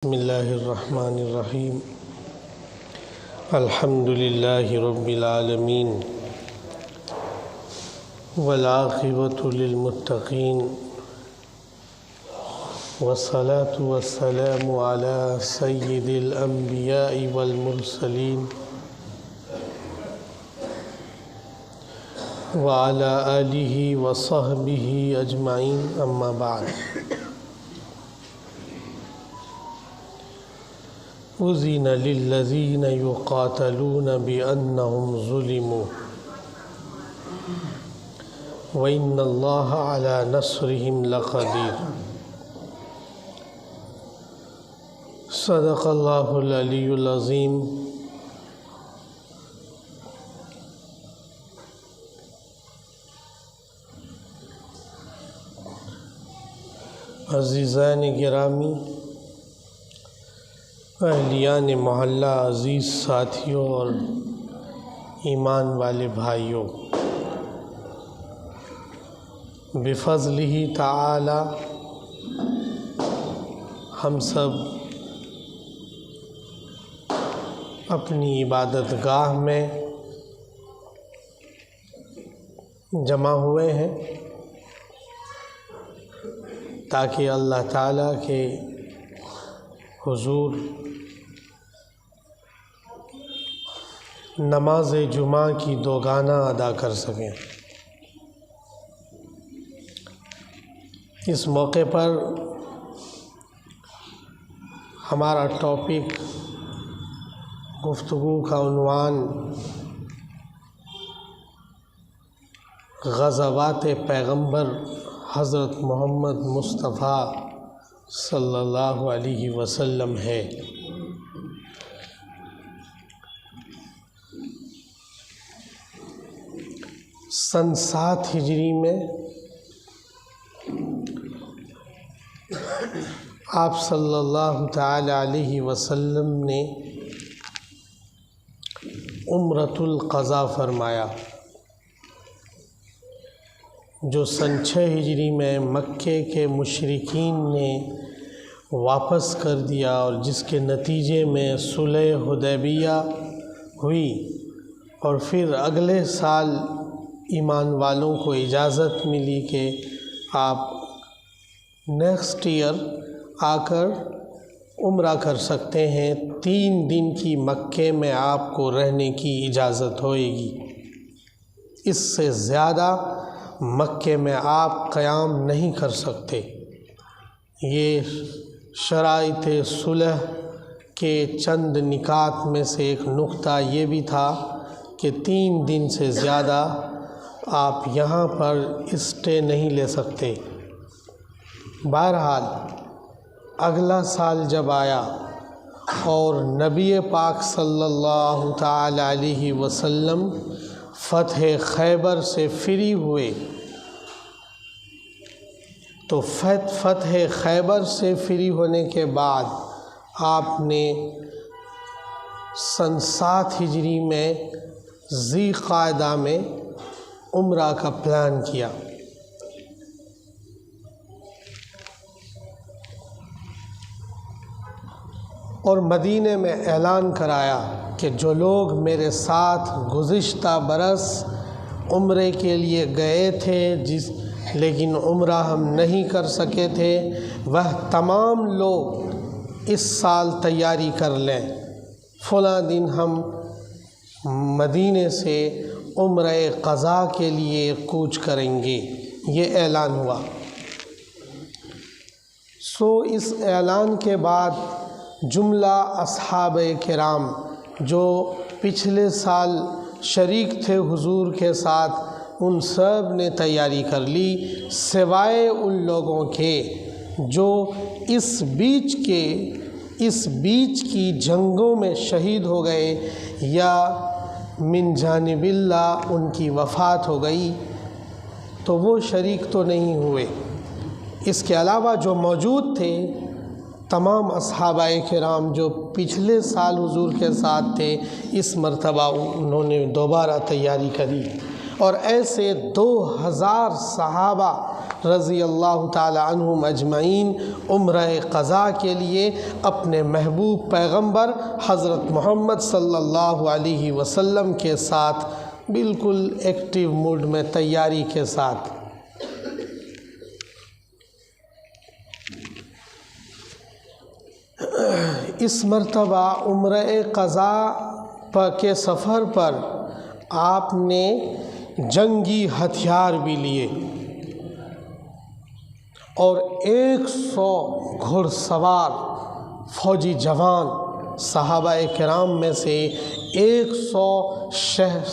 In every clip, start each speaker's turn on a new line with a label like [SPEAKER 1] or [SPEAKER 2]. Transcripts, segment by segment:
[SPEAKER 1] بسم اللہ الرحمن الرحیم الحمد للہ رب العالمین والعاقبۃ للمتقین والصلاة والسلام علی سید الانبیاء والمرسلین وعلی آلہ وصحبہ اجمعین اما بعد اذن للذین یقاتلون بأنہم ظلموا وإن اللہ علی نصرہم لقدیر۔ صدق اللہ العلی العظیم۔ عزیزان گرامی، اہلیان محلہ، عزیز ساتھیوں اور ایمان والے بھائیوں، بفضلہ تعالی ہم سب اپنی عبادت گاہ میں جمع ہوئے ہیں تاکہ اللہ تعالیٰ کے حضور نماز جمعہ کی دوگانہ ادا کر سکیں۔ اس موقع پر ہمارا ٹاپک، گفتگو کا عنوان غزوات پیغمبر حضرت محمد مصطفیٰ صلی اللہ علیہ وسلم ہے۔ سن 7 ہجری میں آپ صلی اللہ تعالی علیہ وسلم نے عمرۃ القضاء فرمایا، جو سن 6 ہجری میں مکے کے مشرکین نے واپس کر دیا اور جس کے نتیجے میں صلح حدیبیہ ہوئی، اور پھر اگلے سال ایمان والوں کو اجازت ملی کہ آپ نیکسٹ ایئر آ کر عمرہ کر سکتے ہیں، 3 دن کی مکے میں آپ کو رہنے کی اجازت ہوئے گی، اس سے زیادہ مکے میں آپ قیام نہیں کر سکتے۔ یہ شرائط صلح کے چند نکات میں سے ایک نقطہ یہ بھی تھا کہ 3 دن سے زیادہ آپ یہاں پر اسٹے نہیں لے سکتے۔ بہرحال اگلا سال جب آیا اور نبی پاک صلی اللہ تعالی علیہ وسلم فتح خیبر سے فری ہوئے، تو فتح خیبر سے فری ہونے کے بعد آپ نے سن 7 ہجری میں ذی قعدہ میں عمرہ کا پلان کیا۔ اور مدینے میں اعلان کرایا کہ جو لوگ میرے ساتھ گزشتہ برس عمرے کے لیے گئے تھے لیکن عمرہ ہم نہیں کر سکے تھے، وہ تمام لوگ اس سال تیاری کر لیں، فلاں دن ہم مدینے سے عمرہ قضاء کے لیے کوچ کریں گے۔ یہ اعلان ہوا۔ اس اعلان کے بعد جملہ اصحاب کرام جو پچھلے سال شریک تھے حضور کے ساتھ، ان سب نے تیاری کر لی، سوائے ان لوگوں کے جو اس بیچ کی جنگوں میں شہید ہو گئے یا من جانب اللہ ان کی وفات ہو گئی، تو وہ شریک تو نہیں ہوئے۔ اس کے علاوہ جو موجود تھے تمام اصحابہ کرام جو پچھلے سال حضور کے ساتھ تھے، اس مرتبہ انہوں نے دوبارہ تیاری کری اور ایسے 2000 صحابہ رضی اللہ تعالی عنہم اجمعین عمرہ قضاء کے لیے اپنے محبوب پیغمبر حضرت محمد صلی اللہ علیہ وسلم کے ساتھ بالکل ایکٹیو موڈ میں تیاری کے ساتھ اس مرتبہ عمرہ قضاء کے سفر پر آپ نے جنگی ہتھیار بھی لیے اور 100 گھڑ سوار فوجی جوان صحابہ کرام میں سے 100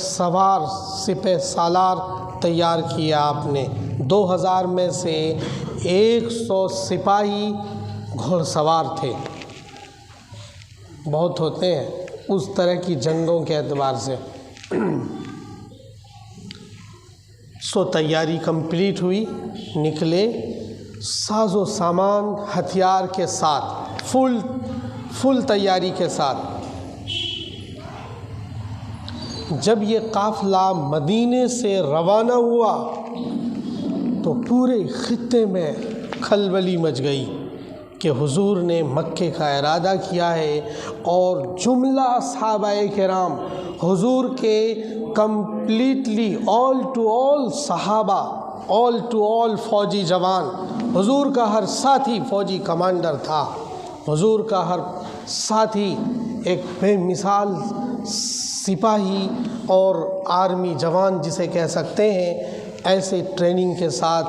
[SPEAKER 1] سوار سپہ سالار تیار کیا آپ نے. 2000 میں سے 100 سپاہی گھڑ سوار تھے. بہت ہوتے ہیں اس طرح کی جنگوں کے اعتبار سے. تیاری کمپلیٹ ہوئی, نکلے ساز و سامان ہتھیار کے ساتھ, فل تیاری کے ساتھ. جب یہ قافلہ مدینے سے روانہ ہوا تو پورے خطے میں کھلبلی مچ گئی کہ حضور نے مکے کا ارادہ کیا ہے اور جملہ صحابہ کرام حضور کے کمپلیٹلی آل ٹو آل صحابہ, آل ٹو آل فوجی جوان, حضور کا ہر ساتھی فوجی کمانڈر تھا. حضور کا ہر ساتھی ایک بے مثال سپاہی اور آرمی جوان جسے کہہ سکتے ہیں, ایسے ٹریننگ کے ساتھ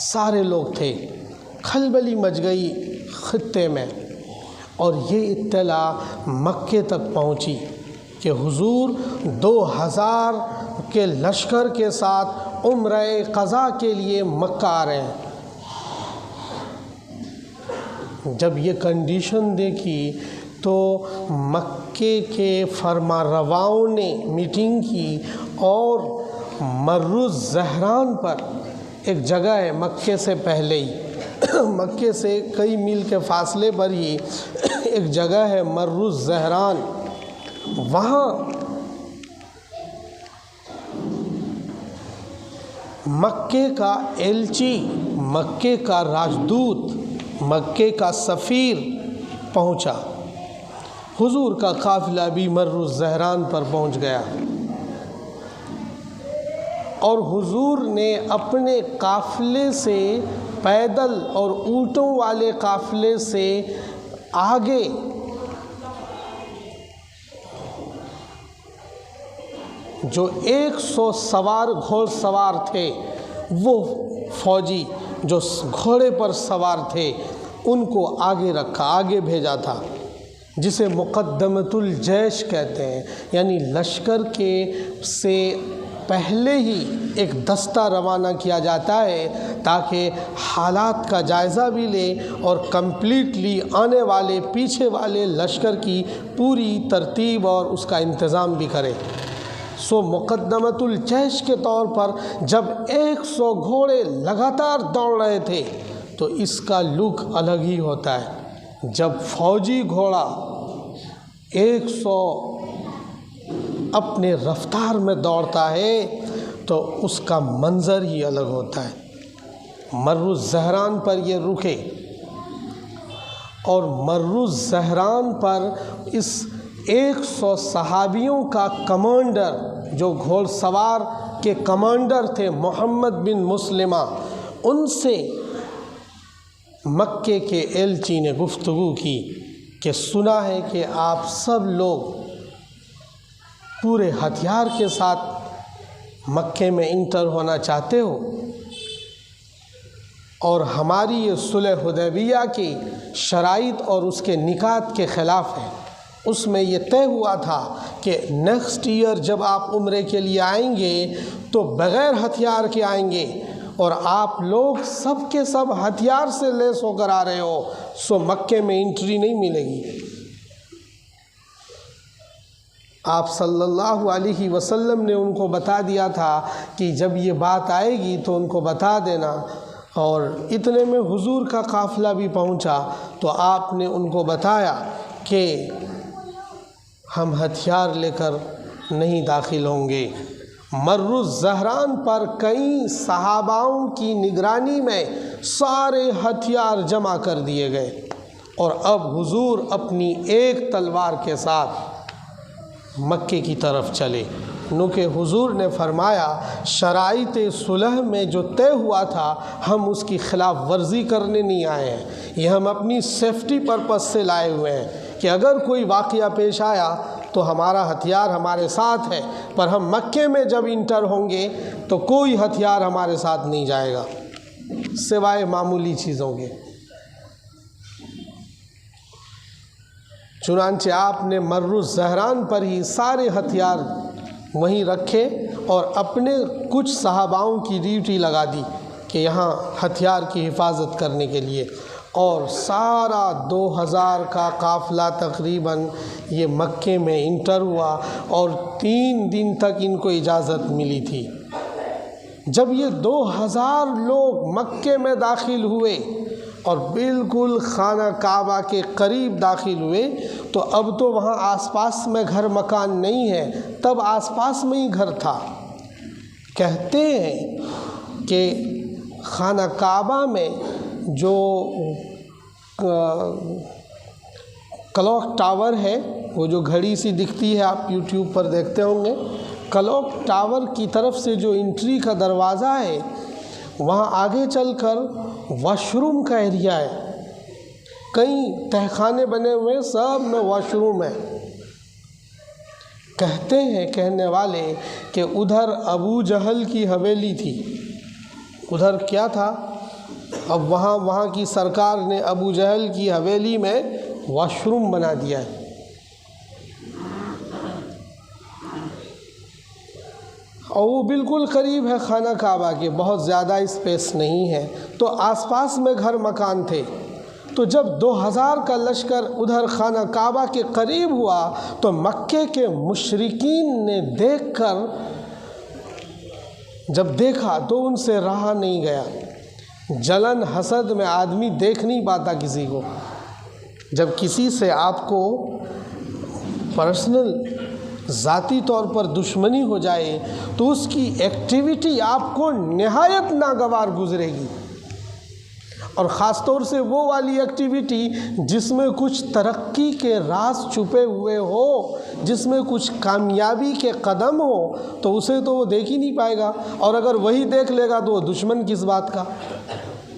[SPEAKER 1] سارے لوگ تھے. کھلبلی مچ گئی خطے میں اور یہ اطلاع مکے تک پہنچی کہ حضور 2000 کے لشکر کے ساتھ عمرہ قضاء کے لیے مکہ آ رہے ہیں. جب یہ کنڈیشن دیکھی تو مکے کے فرما رواؤں نے میٹنگ کی اور مر الزہران پر, ایک جگہ ہے مکے سے پہلے ہی, مکے سے کئی میل کے فاصلے پر ہی ایک جگہ ہے مر الزہران, وہاں مکے کا ایلچی, مکے کا راجدوت, مکے کا سفیر پہنچا. حضور کا قافلہ بھی مر الزہران پر پہنچ گیا اور حضور نے اپنے قافلے سے پیدل اور اونٹوں والے قافلے سے آگے جو 100 سوار گھوڑ سوار تھے, وہ فوجی جو گھوڑے پر سوار تھے ان کو آگے رکھا, آگے بھیجا تھا, جسے مقدمۃ الجیش کہتے ہیں. یعنی لشکر کے سے پہلے ہی ایک دستہ روانہ کیا جاتا ہے تاکہ حالات کا جائزہ بھی لے اور کمپلیٹلی آنے والے پیچھے والے لشکر کی پوری ترتیب اور اس کا انتظام بھی کرے. مقدمۃ الجیش کے طور پر جب 100 گھوڑے لگاتار دوڑ رہے تھے تو اس کا لک الگ ہی ہوتا ہے. جب فوجی گھوڑا 100 اپنے رفتار میں دوڑتا ہے تو اس کا منظر ہی الگ ہوتا ہے. مر الزہران پر یہ رکے اور مر الزہران پر اس 100 صحابیوں کا کمانڈر, جو گھوڑ سوار کے کمانڈر تھے محمد بن مسلمہ, ان سے مکے کے ایلچی نے گفتگو کی کہ سنا ہے کہ آپ سب لوگ پورے ہتھیار کے ساتھ مکے میں انٹر ہونا چاہتے ہو اور ہماری یہ صلح حدیبیہ کی شرائط اور اس کے نکات کے خلاف ہے. اس میں یہ طے ہوا تھا کہ نیکسٹ ایئر جب آپ عمرے کے لیے آئیں گے تو بغیر ہتھیار کے آئیں گے اور آپ لوگ سب کے سب ہتھیار سے لیس ہو کر آ رہے ہو, مکے میں انٹری نہیں ملے گی. آپ صلی اللہ علیہ وسلم نے ان کو بتا دیا تھا کہ جب یہ بات آئے گی تو ان کو بتا دینا, اور اتنے میں حضور کا قافلہ بھی پہنچا تو آپ نے ان کو بتایا کہ ہم ہتھیار لے کر نہیں داخل ہوں گے, مر الزہران پر کئی صحاباؤں کی نگرانی میں سارے ہتھیار جمع کر دیے گئے، اور اب حضور اپنی ایک تلوار کے ساتھ مکے کی طرف چلے۔ کیونکہ حضور نے فرمایا شرائط صلح میں جو طے ہوا تھا ہم اس کی خلاف ورزی کرنے نہیں آئے ہیں، یہ ہم اپنی سیفٹی پرپس سے لائے ہوئے ہیں کہ اگر کوئی واقعہ پیش آیا تو ہمارا ہتھیار ہمارے ساتھ ہے، پر ہم مکے میں جب انٹر ہوں گے تو کوئی ہتھیار ہمارے ساتھ نہیں جائے گا سوائے معمولی چیزوں کے۔ چنانچہ آپ نے مر الزہران پر ہی سارے ہتھیار وہیں رکھے اور اپنے کچھ صحاباؤں کی ڈیوٹی لگا دی کہ یہاں ہتھیار کی حفاظت کرنے کے لیے، اور سارا 2000 کا قافلہ تقریباً یہ مکے میں انٹر ہوا، اور 3 دن تک ان کو اجازت ملی تھی۔ جب یہ 2000 لوگ مکے میں داخل ہوئے اور بالکل خانہ کعبہ کے قریب داخل ہوئے تو اب تو وہاں آس پاس میں گھر مکان نہیں ہے، تب آس پاس میں ہی گھر تھا۔ کہتے ہیں کہ خانہ کعبہ میں جو کلاک ٹاور ہے، وہ جو گھڑی سی دکھتی ہے، آپ یوٹیوب پر دیکھتے ہوں گے، کلاک ٹاور کی طرف سے جو انٹری کا دروازہ ہے وہاں آگے چل کر واش روم کا ایریا ہے، کئی تہخانے بنے ہوئے، سب میں واش روم ہے۔ کہتے ہیں کہنے والے کہ ادھر ابو جہل کی حویلی تھی، ادھر کیا تھا، اب وہاں کی سرکار نے ابو جہل کی حویلی میں واش روم بنا دیا ہے۔ اور وہ بالکل قریب ہے خانہ کعبہ کے، بہت زیادہ اسپیس نہیں ہے، تو آس پاس میں گھر مکان تھے۔ تو جب 2000 کا لشکر ادھر خانہ کعبہ کے قریب ہوا تو مکے کے مشرکین نے جب دیکھا تو ان سے رہا نہیں گیا۔ جلن حسد میں آدمی دیکھ نہیں پاتا کسی کو، جب کسی سے آپ کو پرسنل ذاتی طور پر دشمنی ہو جائے تو اس کی ایکٹیویٹی آپ کو نہایت ناگوار گزرے گی، اور خاص طور سے وہ والی ایکٹیویٹی جس میں کچھ ترقی کے راز چھپے ہوئے ہو، جس میں کچھ کامیابی کے قدم ہو، تو اسے تو وہ دیکھ ہی نہیں پائے گا، اور اگر وہی دیکھ لے گا تو وہ دشمن کس بات کا،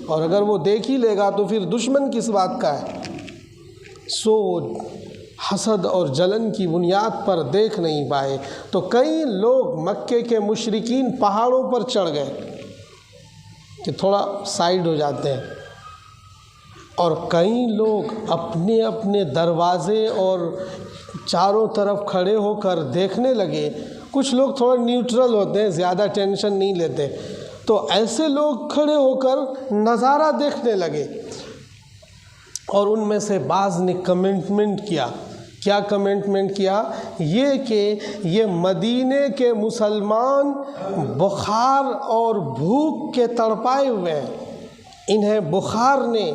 [SPEAKER 1] اور اگر وہ دیکھ ہی لے گا تو پھر دشمن کس بات کا ہے۔ حسد اور جلن کی بنیاد پر دیکھ نہیں پائے، تو کئی لوگ مکے کے مشرکین پہاڑوں پر چڑھ گئے کہ تھوڑا سائیڈ ہو جاتے ہیں، اور کئی لوگ اپنے اپنے دروازے اور چاروں طرف کھڑے ہو کر دیکھنے لگے۔ کچھ لوگ تھوڑا نیوٹرل ہوتے ہیں، زیادہ ٹینشن نہیں لیتے، تو ایسے لوگ کھڑے ہو کر نظارہ دیکھنے لگے، اور ان میں سے بعض نے کمنٹمنٹ کیا۔ کیا کمنٹمنٹ کیا؟ یہ کہ یہ مدینے کے مسلمان بخار اور بھوک کے تڑپائے ہوئے ہیں، انہیں بخار نے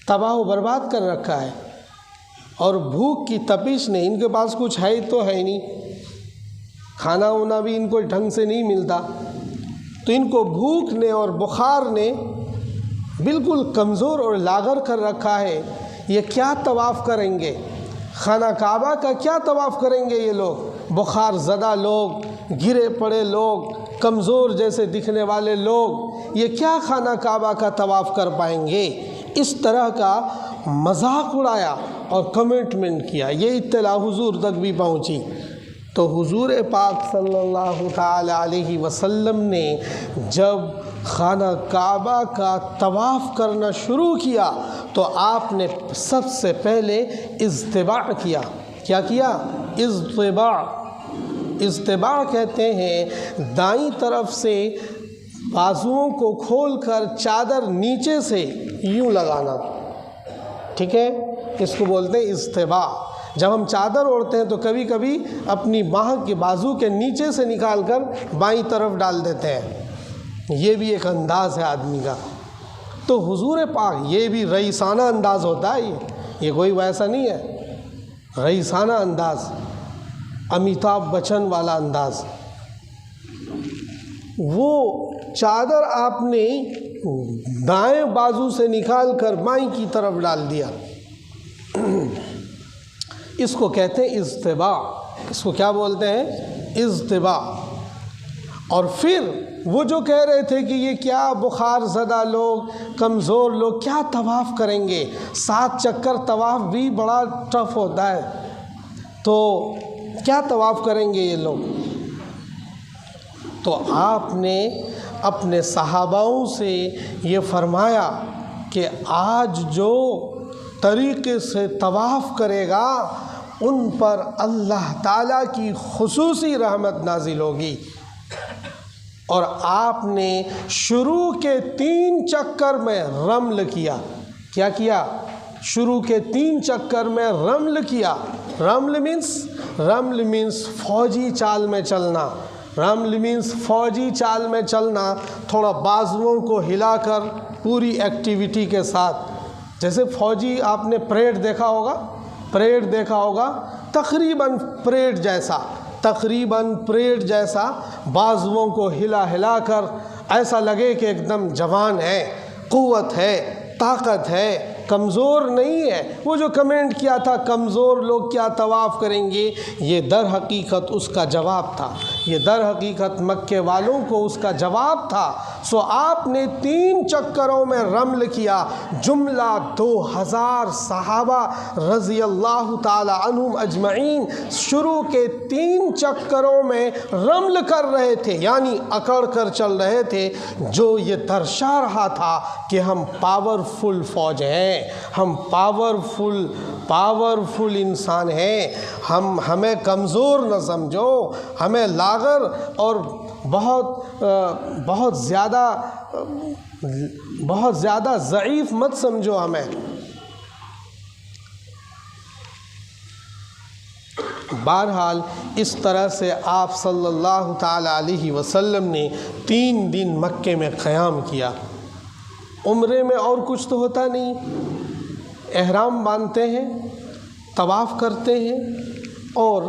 [SPEAKER 1] تباہ و برباد کر رکھا ہے، اور بھوک کی تپش نے، ان کے پاس کچھ ہے تو ہے نہیں، کھانا وانا بھی ان کو ڈھنگ سے نہیں ملتا، تو ان کو بھوک نے اور بخار نے بالکل کمزور اور لاغر کر رکھا ہے۔ یہ کیا طواف کریں گے؟ خانہ کعبہ کا کیا طواف کریں گے یہ لوگ؟ بخار زدہ لوگ، گرے پڑے لوگ، کمزور جیسے دکھنے والے لوگ، یہ کیا خانہ کعبہ کا طواف کر پائیں گے؟ اس طرح کا مذاق اڑایا اور کمنٹمنٹ کیا۔ یہ اطلاع حضور تک بھی پہنچی، تو حضور پاک صلی اللہ تعالی علیہ وسلم نے جب خانہ کعبہ کا طواف کرنا شروع کیا تو آپ نے سب سے پہلے اضطباع کیا۔ کیا کیا؟ اضطباع کہتے ہیں دائیں طرف سے بازوؤں کو کھول کر چادر نیچے سے یوں لگانا، ٹھیک ہے، اس کو بولتے ہیں اضطباع۔ جب ہم چادر اوڑھتے ہیں تو کبھی کبھی اپنی باہ کے بازو کے نیچے سے نکال کر بائیں طرف ڈال دیتے ہیں، یہ بھی ایک انداز ہے آدمی کا۔ تو حضور پاک، یہ بھی رئیسانہ انداز ہوتا ہے، یہ کوئی ویسا نہیں ہے، رئیسانہ انداز، امیتابھ بچن والا انداز، وہ چادر آپ نے دائیں بازو سے نکال کر بائیں کی طرف ڈال دیا۔ اس کو کہتے ہیں اضطباع، اس کو کیا بولتے ہیں؟ اضطباع۔ اور پھر وہ جو کہہ رہے تھے کہ یہ کیا بخار زدہ لوگ، کمزور لوگ کیا طواف کریں گے، 7 چکر طواف بھی بڑا ٹف ہوتا ہے، تو کیا طواف کریں گے یہ لوگ؟ تو آپ نے اپنے صحاباؤں سے یہ فرمایا کہ آج جو طریقے سے طواف کرے گا ان پر اللہ تعالیٰ کی خصوصی رحمت نازل ہوگی۔ اور آپ نے شروع کے 3 چکر میں رمل کیا۔ کیا کیا؟ شروع کے 3 چکر میں رمل کیا۔ رمل مینس فوجی چال میں چلنا۔ رمل مینس فوجی چال میں چلنا، تھوڑا بازوؤں کو ہلا کر پوری ایکٹیویٹی کے ساتھ، جیسے فوجی آپ نے پریڈ دیکھا ہوگا، تقریباً پریڈ جیسا بازوؤں کو ہلا کر ایسا لگے کہ ایک دم جوان ہے، قوت ہے، طاقت ہے، کمزور نہیں ہے۔ وہ جو کمنٹ کیا تھا کمزور لوگ کیا طواف کریں گے، یہ در حقیقت اس کا جواب تھا، یہ در حقیقت مکے والوں کو اس کا جواب تھا۔ سو آپ نے 3 چکروں میں رمل کیا۔ جملہ 2000 صحابہ رضی اللہ تعالی عنہم اجمعین شروع کے 3 چکروں میں رمل کر رہے تھے، یعنی اکڑ کر چل رہے تھے، جو یہ درشا رہا تھا کہ ہم پاورفل فوج ہیں، ہم پاورفل انسان ہیں، ہمیں کمزور نہ سمجھو، ہمیں لاغر اور بہت زیادہ ضعیف مت سمجھو ہمیں۔ بہرحال اس طرح سے آپ صلی اللہ تعالی علیہ وسلم نے 3 دن مکے میں قیام کیا۔ عمرے میں اور کچھ تو ہوتا نہیں، احرام باندھتے ہیں، طواف کرتے ہیں، اور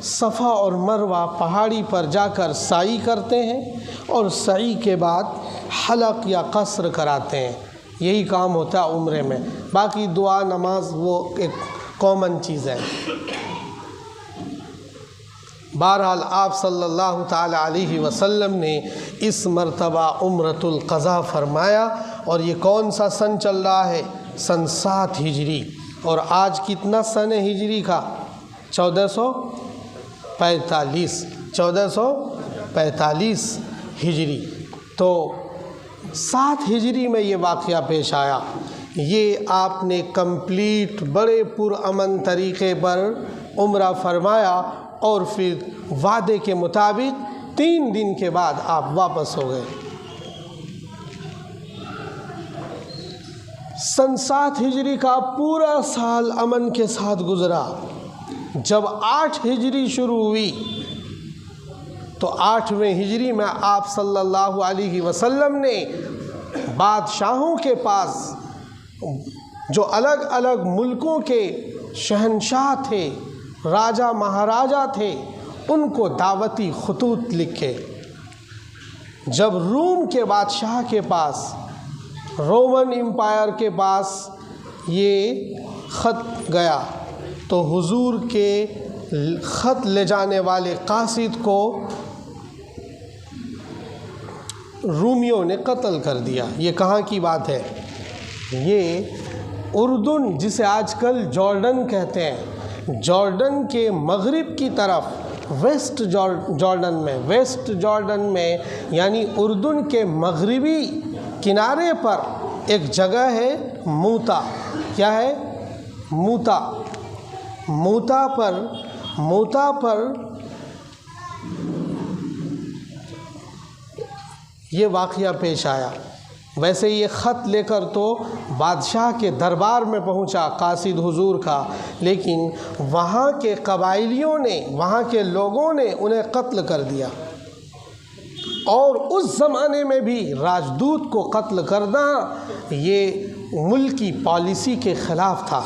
[SPEAKER 1] صفا اور مروہ پہاڑی پر جا کر سعی کرتے ہیں، اور سعی کے بعد حلق یا قصر کراتے ہیں۔ یہی کام ہوتا ہے عمرے میں، باقی دعا نماز وہ ایک کامن چیز ہے۔ بہرحال آپ صلی اللہ تعالی علیہ وسلم نے اس مرتبہ عمرۃ القضاء فرمایا، اور یہ کون سا سن چل رہا ہے؟ سن 7 ہجری۔ اور آج کتنا سن ہجری کا؟ 1445 ہجری۔ تو 7 ہجری میں یہ واقعہ پیش آیا۔ یہ آپ نے کمپلیٹ بڑے پرامن طریقے پر عمرہ فرمایا، اور پھر وعدے کے مطابق 3 دن کے بعد آپ واپس ہو گئے۔ سن 7 ہجری کا پورا سال امن کے ساتھ گزرا۔ جب 8 ہجری شروع ہوئی تو 8ویں ہجری میں آپ صلی اللہ علیہ وسلم نے بادشاہوں کے پاس، جو الگ الگ ملکوں کے شہنشاہ تھے، راجہ مہاراجہ تھے، ان کو دعوتی خطوط لکھے۔ جب روم کے بادشاہ کے پاس، رومن امپائر کے پاس یہ خط گیا تو حضور کے خط لے جانے والے قاصد کو رومیوں نے قتل کر دیا۔ یہ کہاں کی بات ہے؟ یہ اردن، جسے آج کل جارڈن کہتے ہیں، جارڈن کے مغرب کی طرف، ویسٹ جارڈن میں یعنی اردن کے مغربی کنارے پر ایک جگہ ہے موتا۔ کیا ہے؟ موتا۔ موتا پر یہ واقعہ پیش آیا۔ ویسے یہ خط لے کر تو بادشاہ کے دربار میں پہنچا قاصد حضور کا، لیکن وہاں کے قبائلیوں نے، وہاں کے لوگوں نے انہیں قتل کر دیا۔ اور اس زمانے میں بھی راجدوت کو قتل کرنا یہ ملک کی پالیسی کے خلاف تھا۔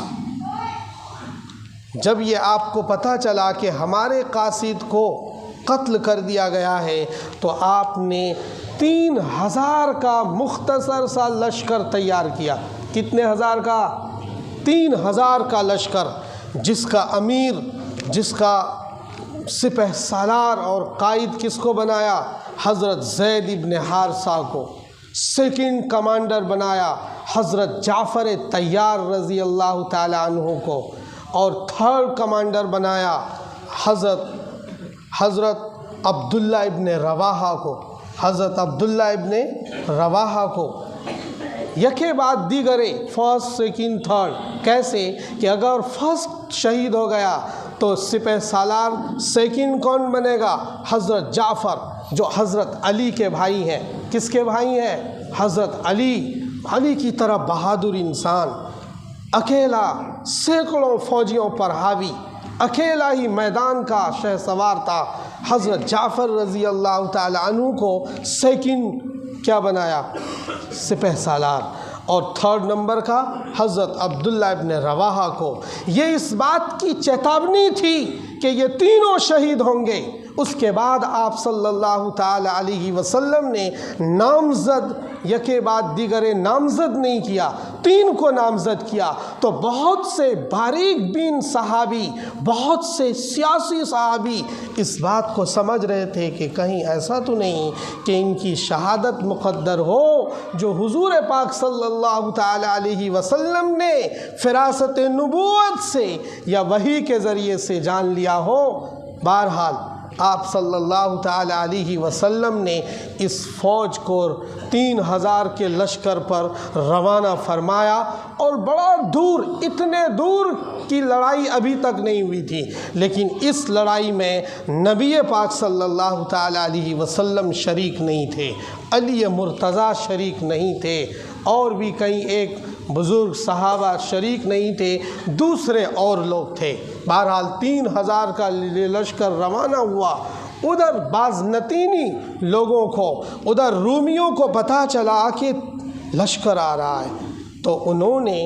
[SPEAKER 1] جب یہ آپ کو پتہ چلا کہ ہمارے قاصد کو قتل کر دیا گیا ہے، تو آپ نے 3000 کا مختصر سا لشکر تیار کیا۔ کتنے ہزار کا؟ 3000 کا لشکر، جس کا امیر، جس کا سپہ سالار اور قائد کس کو بنایا؟ حضرت زید ابن حارثہ کو۔ سیکنڈ کمانڈر بنایا حضرت جعفر طیار رضی اللہ تعالی عنہ کو، اور تھرڈ کمانڈر بنایا حضرت عبداللہ ابن رواحہ کو، حضرت عبداللہ ابن رواحہ کو، یکے بعد دیگرے، فرسٹ سیکنڈ تھرڈ۔ کیسے کہ اگر فرسٹ شہید ہو گیا تو سپہ سالار سیکنڈ کون بنے گا؟ حضرت جعفر، جو حضرت علی کے بھائی ہیں۔ کس کے بھائی ہیں؟ حضرت علی کی طرح بہادر انسان، اکیلا سینکڑوں فوجیوں پر حاوی، اکیلا ہی میدان کا شہ سوار تھا۔ حضرت جعفر رضی اللہ تعالی عنہ کو سیکنڈ کیا بنایا؟ سپہ سالار، اور تھرڈ نمبر کا حضرت عبداللہ ابن رواحہ کو۔ یہ اس بات کی چیتاونی تھی کہ یہ تینوں شہید ہوں گے۔ اس کے بعد آپ صلی اللہ تعالی علیہ وسلم نے نامزد یکے بعد دیگرے نامزد نہیں کیا، 3 کو نامزد کیا۔ تو بہت سے باریک بین صحابی، بہت سے سیاسی صحابی اس بات کو سمجھ رہے تھے کہ کہیں ایسا تو نہیں کہ ان کی شہادت مقدر ہو، جو حضور پاک صلی اللہ تعالی علیہ وسلم نے فراست نبوت سے یا وحی کے ذریعے سے جان لیا ہو۔ بہرحال آپ صلی اللہ تعالی علیہ وسلم نے اس فوج کو 3000 کے لشکر پر روانہ فرمایا، اور بڑا دور، اتنے دور کی لڑائی ابھی تک نہیں ہوئی تھی، لیکن اس لڑائی میں نبی پاک صلی اللہ تعالی علیہ وسلم شریک نہیں تھے، علی مرتضیٰ شریک نہیں تھے، اور بھی کئی ایک بزرگ صحابہ شریک نہیں تھے، دوسرے اور لوگ تھے۔ بہرحال 3000 کا لشکر روانہ ہوا۔ ادھر بازنطینی لوگوں کو، ادھر رومیوں کو پتہ چلا کہ لشکر آ رہا ہے، تو انہوں نے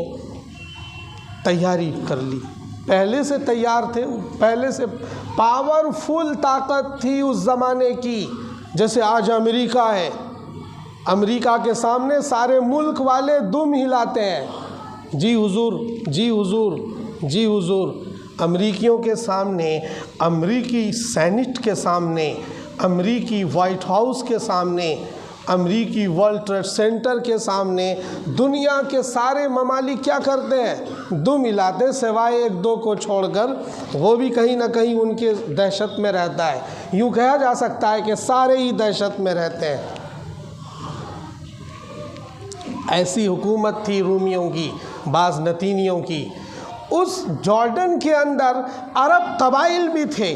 [SPEAKER 1] تیاری کر لی، پہلے سے تیار تھے، پہلے سے پاورفل طاقت تھی اس زمانے کی، جیسے آج امریکہ ہے۔ امریکہ کے سامنے سارے ملک والے دم ہلاتے ہیں، جی حضور، جی حضور، جی حضور۔ امریکیوں کے سامنے، امریکی سینٹ کے سامنے، امریکی وائٹ ہاؤس کے سامنے، امریکی ورلڈ ٹریڈ سینٹر کے سامنے دنیا کے سارے ممالک کیا کرتے ہیں؟ دم ہلاتے، سوائے 1-2 کو چھوڑ کر، وہ بھی کہیں نہ کہیں ان کے دہشت میں رہتا ہے۔ یوں کہا جا سکتا ہے کہ سارے ہی دہشت میں رہتے ہیں۔ ایسی حکومت تھی رومیوں کی، بازنطینیوں کی۔ اس جارڈن کے اندر عرب قبائل بھی تھے،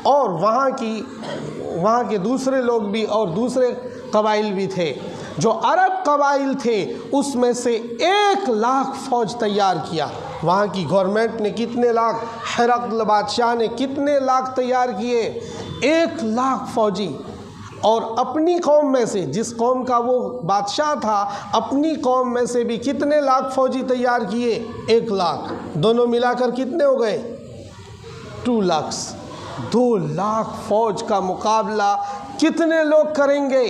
[SPEAKER 1] اور وہاں کے دوسرے لوگ بھی، اور دوسرے قبائل بھی تھے۔ جو عرب قبائل تھے اس میں سے 1 لاکھ فوج تیار کیا۔ وہاں کی گورنمنٹ نے کتنے لاکھ، ہرقل بادشاہ نے کتنے لاکھ تیار کیے؟ 1 لاکھ فوجی۔ اور اپنی قوم میں سے، جس قوم کا وہ بادشاہ تھا، اپنی قوم میں سے بھی کتنے لاکھ فوجی تیار کیے؟ 1 لاکھ۔ دونوں ملا کر کتنے ہو گئے؟ 2 لاکھ۔ 2 لاکھ فوج کا مقابلہ کتنے لوگ کریں گے؟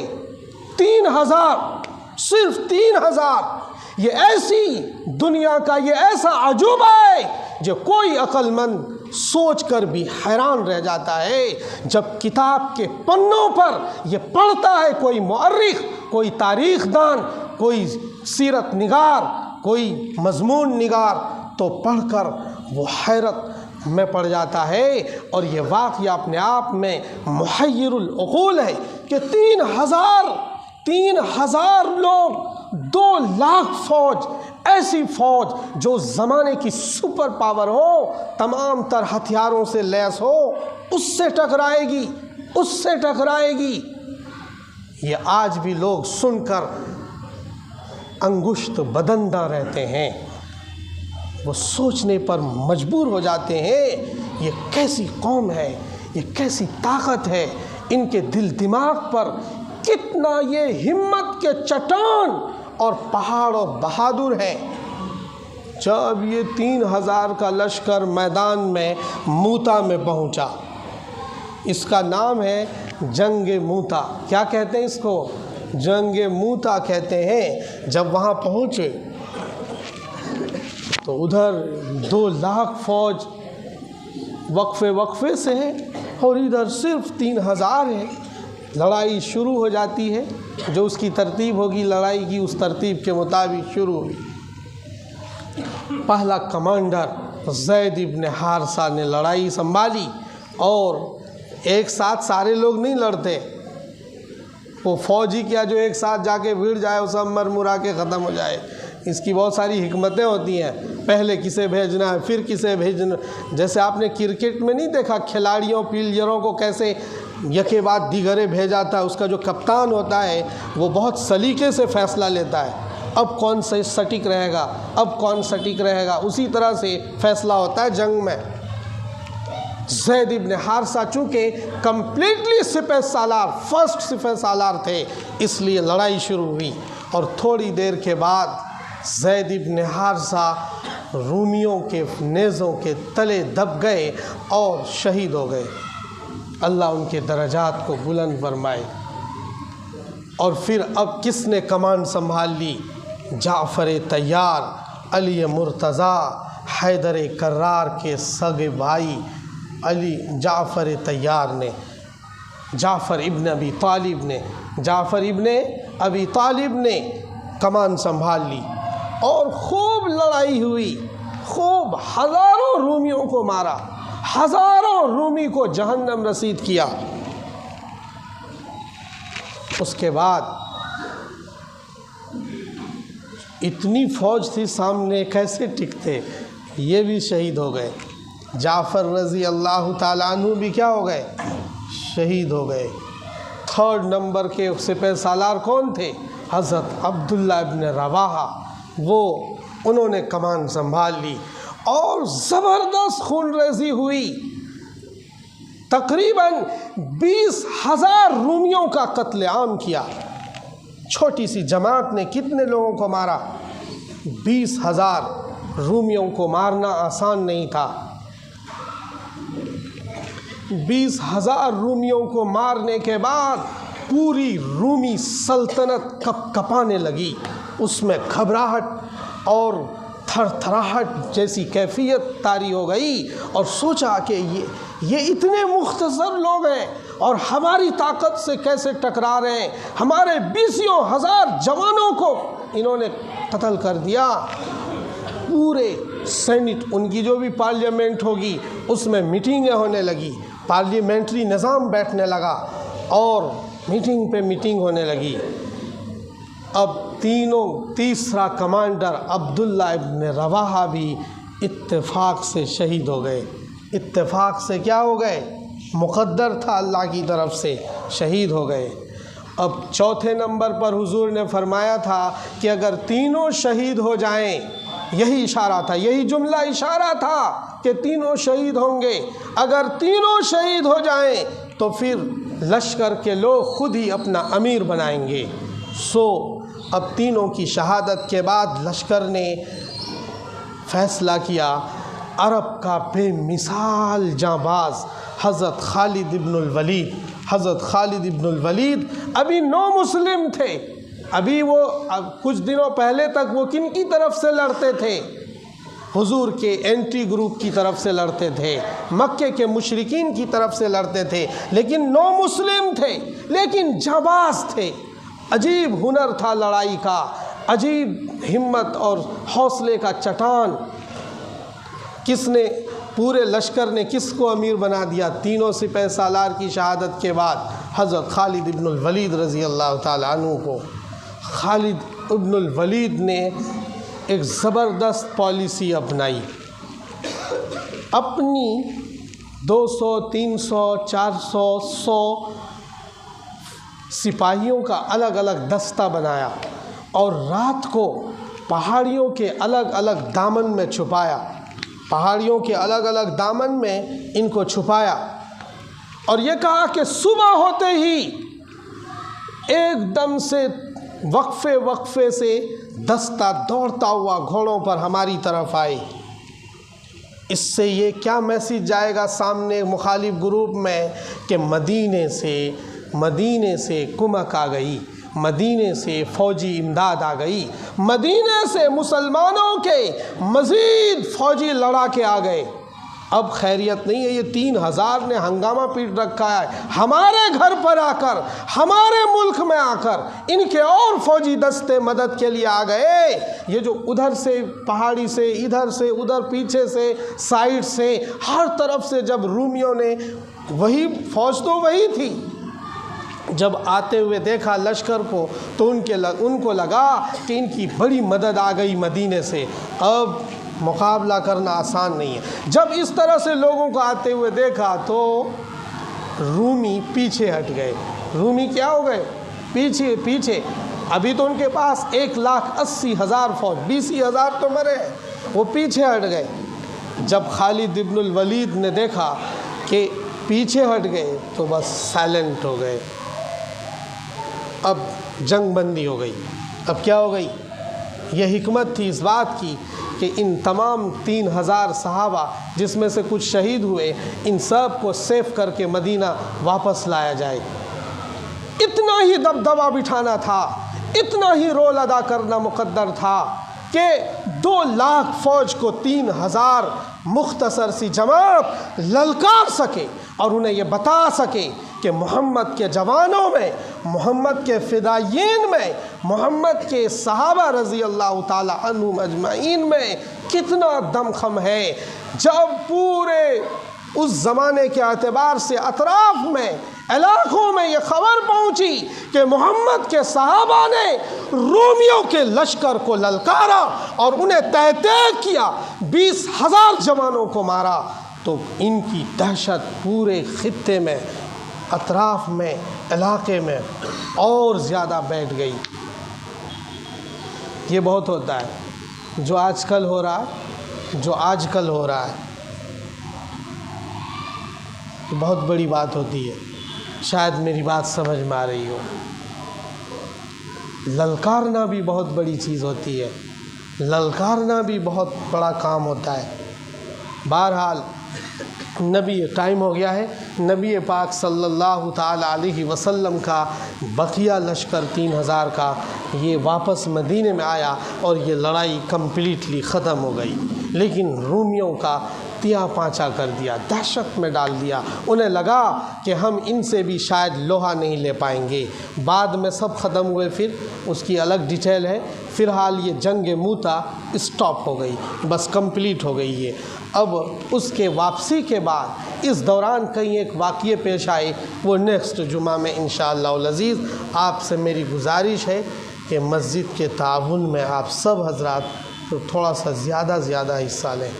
[SPEAKER 1] 3000، صرف 3000۔ یہ ایسی دنیا کا یہ ایسا عجوبہ ہے جو کوئی عقل مند سوچ کر بھی حیران رہ جاتا ہے۔ جب کتاب کے پنوں پر یہ پڑھتا ہے کوئی مورخ، کوئی تاریخ دان، کوئی سیرت نگار، کوئی مضمون نگار، تو پڑھ کر وہ حیرت میں پڑ جاتا ہے۔ اور یہ واقعہ اپنے آپ میں محیر العقول ہے کہ 3000 لوگ، 2 لاکھ فوج، ایسی فوج جو زمانے کی سپر پاور ہو، تمام تر ہتھیاروں سے لیس ہو، اس سے ٹکرائے گی، اس سے ٹکرائے گی۔ یہ آج بھی لوگ سن کر انگشت بدندہ رہتے ہیں، وہ سوچنے پر مجبور ہو جاتے ہیں، یہ کیسی قوم ہے، یہ کیسی طاقت ہے، ان کے دل دماغ پر کتنا یہ ہمت کے چٹان اور پہاڑ اور بہادر ہیں۔ جب یہ 3000 کا لشکر میدان میں موتا میں پہنچا، اس کا نام ہے جنگ موتا۔ کیا کہتے ہیں اس کو؟ جنگ موتا کہتے ہیں۔ جب وہاں پہنچے تو ادھر 2 لاکھ فوج وقفے سے ہے اور ادھر صرف 3000 ہے۔ لڑائی شروع ہو جاتی ہے، جو اس کی ترتیب ہوگی لڑائی کی اس ترتیب کے مطابق شروع ہوئی۔ پہلا کمانڈر زید ابن حارثہ نے لڑائی سنبھالی، اور ایک ساتھ سارے لوگ نہیں لڑتے، وہ فوجی کیا جو ایک ساتھ جا کے بھیڑ جائے وہ سب مرمرا کے ختم ہو جائے۔ اس کی بہت ساری حکمتیں ہوتی ہیں، پہلے کسے بھیجنا ہے پھر کسے بھیجنا۔ جیسے آپ نے کرکٹ میں نہیں دیکھا کھلاڑیوں پیلروں کو کیسے یکے بعد دیگرے بھیجا تھا، اس کا جو کپتان ہوتا ہے وہ بہت سلیقے سے فیصلہ لیتا ہے، اب کون سے سٹک رہے گا، اب کون سٹک رہے گا، اسی طرح سے فیصلہ ہوتا ہے جنگ میں۔ زید ابن حارثہ چونکہ کمپلیٹلی سپہ سالار، فرسٹ سپہ سالار تھے، اس لیے لڑائی شروع ہوئی، اور تھوڑی دیر کے بعد زید ابن حارثہ رومیوں کے نیزوں کے تلے دب گئے اور شہید ہو گئے۔ اللہ ان کے درجات کو بلند فرمائے۔ اور پھر اب کس نے کمان سنبھال لی؟ جعفر طیار، علی مرتضیٰ، حیدر کرار کے سگے بھائی علی جعفر طیار نے، جعفر ابن ابی طالب نے کمان سنبھال لی، اور خوب لڑائی ہوئی، خوب ہزاروں رومیوں کو مارا، ہزاروں رومی کو جہنم رسید کیا۔ اس کے بعد اتنی فوج تھی سامنے، کیسے ٹکتے؟ یہ بھی شہید ہو گئے۔ جعفر رضی اللہ تعالیٰ عنہ بھی کیا ہو گئے؟ شہید ہو گئے۔ 3rd نمبر کے سپہ سالار کون تھے؟ حضرت عبداللہ ابن رواحہ، انہوں نے کمان سنبھال لی، اور زبردست خون ریزی ہوئی۔ تقریباً 20,000 رومیوں کا قتل عام کیا۔ چھوٹی سی جماعت نے کتنے لوگوں کو مارا؟ 20,000 رومیوں کو مارنا آسان نہیں تھا۔ 20,000 رومیوں کو مارنے کے بعد پوری رومی سلطنت کپ کپانے لگی، اس میں گھبراہٹ اور تھر تھراہٹ جیسی کیفیت طاری ہو گئی، اور سوچا کہ یہ اتنے مختصر لوگ ہیں اور ہماری طاقت سے کیسے ٹکرا رہے ہیں، ہمارے 20,000 جوانوں کو انہوں نے قتل کر دیا۔ پورے سینٹ، ان کی جو بھی پارلیمنٹ ہوگی اس میں میٹنگیں ہونے لگی، پارلیمنٹری نظام بیٹھنے لگا اور میٹنگ پہ میٹنگ ہونے لگی۔ اب تیسرا کمانڈر عبداللہ ابن رواحہ بھی اتفاق سے شہید ہو گئے۔ اتفاق سے کیا ہو گئے؟ مقدر تھا اللہ کی طرف سے، شہید ہو گئے۔ اب 4تھے نمبر پر حضور نے فرمایا تھا کہ اگر تینوں شہید ہو جائیں، یہی اشارہ تھا، یہی جملہ اشارہ تھا کہ تینوں شہید ہوں گے، اگر تینوں شہید ہو جائیں تو پھر لشکر کے لوگ خود ہی اپنا امیر بنائیں گے۔ اب تینوں کی شہادت کے بعد لشکر نے فیصلہ کیا، عرب کا بے مثال جانباز حضرت خالد ابن الولید ابھی نو مسلم تھے، ابھی وہ کچھ دنوں پہلے تک وہ کن کی طرف سے لڑتے تھے؟ حضور کے اینٹی گروپ کی طرف سے لڑتے تھے، مکے کے مشرکین کی طرف سے لڑتے تھے، لیکن نو مسلم تھے، لیکن جانباز تھے۔ عجیب ہنر تھا لڑائی کا، عجیب ہمت اور حوصلے کا چٹان۔ کس نے پورے لشکر نے کس کو امیر بنا دیا؟ تینوں سپہ سالار کی شہادت کے بعد حضرت خالد ابن الولید رضی اللہ تعالیٰ عنہ کو۔ خالد ابن الولید نے ایک زبردست پالیسی اپنائی، اپنی 200 300 400 100 سپاہیوں کا الگ الگ دستہ بنایا، اور رات کو پہاڑیوں کے الگ الگ دامن میں چھپایا، پہاڑیوں کے الگ الگ دامن میں ان کو چھپایا، اور یہ کہا کہ صبح ہوتے ہی ایک دم سے وقفے سے دستہ دوڑتا ہوا گھوڑوں پر ہماری طرف آئے۔ اس سے یہ کیا میسیج جائے گا سامنے مخالف گروپ میں کہ مدینے سے کمک آ گئی، مدینے سے فوجی امداد آ گئی، مدینے سے مسلمانوں کے مزید فوجی لڑاکے آ گئے۔ اب خیریت نہیں ہے، یہ 3000 نے ہنگامہ پیٹ رکھا ہے ہمارے گھر پر آ کر، ہمارے ملک میں آ کر، ان کے اور فوجی دستے مدد کے لیے آ گئے۔ یہ جو ادھر سے پہاڑی سے، ادھر سے ادھر، پیچھے سے، سائڈ سے، ہر طرف سے جب رومیوں نے، وہی فوج تو وہی تھی، جب آتے ہوئے دیکھا لشکر کو تو ان کو لگا کہ ان کی بڑی مدد آ گئی مدینے سے، اب مقابلہ کرنا آسان نہیں ہے۔ جب اس طرح سے لوگوں کو آتے ہوئے دیکھا تو رومی پیچھے ہٹ گئے۔ رومی کیا ہو گئے؟ پیچھے۔ ابھی تو ان کے پاس 1,80,000 فوج، 20,000 تو مرے ہیں، وہ پیچھے ہٹ گئے۔ جب خالد ابن الولید نے دیکھا کہ پیچھے ہٹ گئے تو بس سائلنٹ ہو گئے، اب جنگ بندی ہو گئی۔ اب کیا ہو گئی؟ یہ حکمت تھی اس بات کی کہ ان تمام 3,000 صحابہ جس میں سے کچھ شہید ہوئے، ان سب کو سیف کر کے مدینہ واپس لایا جائے۔ اتنا ہی دبدبہ بٹھانا تھا، اتنا ہی رول ادا کرنا مقدر تھا کہ 2,00,000 فوج کو 3,000 مختصر سی جماعت للکار سکے اور انہیں یہ بتا سکے کہ محمد کے جوانوں میں، محمد کے فدائیین میں، محمد کے صحابہ رضی اللہ تعالی عنہم اجمعین میں کتنا دمخم ہے۔ جب پورے اس زمانے کے اعتبار سے اطراف میں، علاقوں میں یہ خبر پہنچی کہ محمد کے صحابہ نے رومیوں کے لشکر کو للکارا اور انہیں تہہ کیا، 20,000 جوانوں کو مارا، تو ان کی دہشت پورے خطے میں، اطراف میں، علاقے میں اور زیادہ بیٹھ گئی۔ یہ بہت ہوتا ہے جو آج کل ہو رہا ہے، بہت بڑی بات ہوتی ہے، شاید میری بات سمجھ میں آ رہی ہو۔ للکارنا بھی بہت بڑی چیز ہوتی ہے، للکارنا بھی بہت بڑا کام ہوتا ہے۔ بہرحال ٹائم ہو گیا ہے، نبی پاک صلی اللہ تعالی علیہ وسلم کا بقیہ لشکر 3,000 کا یہ واپس مدینے میں آیا اور یہ لڑائی کمپلیٹلی ختم ہو گئی، لیکن رومیوں کا تیا پانچا کر دیا، دہشت میں ڈال دیا۔ انہیں لگا کہ ہم ان سے بھی شاید لوہا نہیں لے پائیں گے۔ بعد میں سب ختم ہوئے، پھر اس کی الگ ڈیٹیل ہے۔ فی الحال یہ جنگ موتا اسٹاپ ہو گئی، بس کمپلیٹ ہو گئی ہے۔ اب اس کے واپسی کے بعد اس دوران کئی ایک واقعے پیش آئے، وہ نیکسٹ جمعہ میں انشاءاللہ العزیز۔ آپ سے میری گزارش ہے کہ مسجد کے تعاون میں آپ سب حضرات تھوڑا سا زیادہ حصہ لیں۔